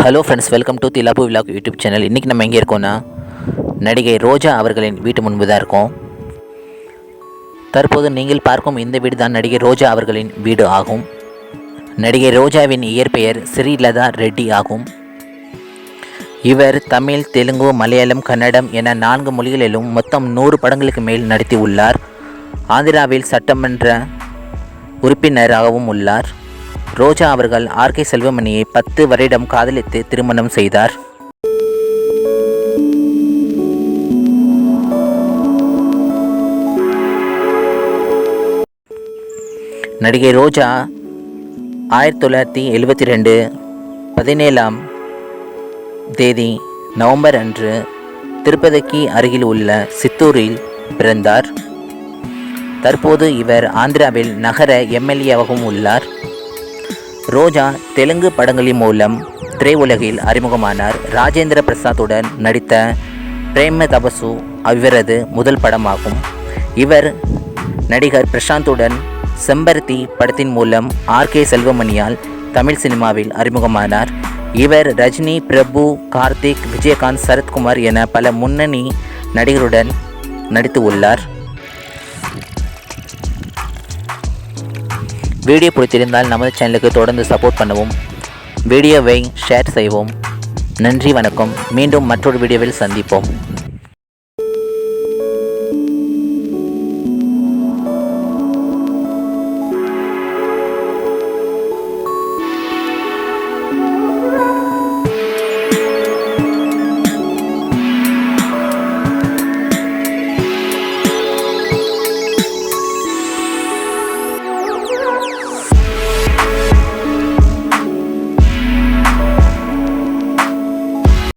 Hello friends, welcome to திலாபு vlog YouTube channel. இன்றைக்கி நம்ம எங்கே இருக்கோன்னா நடிகை ரோஜா அவர்களின் வீட்டு முன்பு தான் இருக்கோம். தற்போது நீங்கள் பார்க்கும் இந்த வீடு தான் நடிகை ரோஜா அவர்களின் வீடு ஆகும். நடிகை ரோஜாவின் இயற்பெயர் ஸ்ரீலதா ரெட்டி ஆகும். இவர் தமிழ், தெலுங்கு, மலையாளம், கன்னடம் என 4 மொழிகளிலும் மொத்தம் 100 படங்களுக்கு மேல் நடித்து உள்ளார். ஆந்திராவில் சட்டமன்ற உறுப்பினராகவும் உள்ளார். ரோஜா அவர்கள் ஆர்கே செல்வமணியை 10 வருடம் காதலித்து திருமணம் செய்தார். நடிகை ரோஜா 1972 17ஆம் தேதி நவம்பர் அன்று திருப்பதிக்கு அருகில் உள்ள சித்தூரில் பிறந்தார். தற்போது இவர் ஆந்திராவில் நகர MLA-ஆகவும் உள்ளார். ரோஜா தெலுங்கு படங்களின் மூலம் திரையுலகில் அறிமுகமானார். ராஜேந்திர பிரசாத்துடன் நடித்த பிரேம தபசு இவரது முதல் படமாகும். இவர் நடிகர் பிரசாந்துடன் செம்பருத்தி படத்தின் மூலம் ஆர்கே செல்வமணியால் தமிழ் சினிமாவில் அறிமுகமானார். இவர் ரஜினி, பிரபு, கார்த்திக், விஜயகாந்த், சரத்குமார் என பல முன்னணி நடிகருடன் நடித்து உள்ளார். வீடியோ பிடித்திருந்தால் நமது சேனலுக்கு தொடர்ந்து சப்போர்ட் பண்ணவும், வீடியோவை ஷேர் செய்வோம். நன்றி, வணக்கம். மீண்டும் மற்றொரு வீடியோவில் சந்திப்போம்.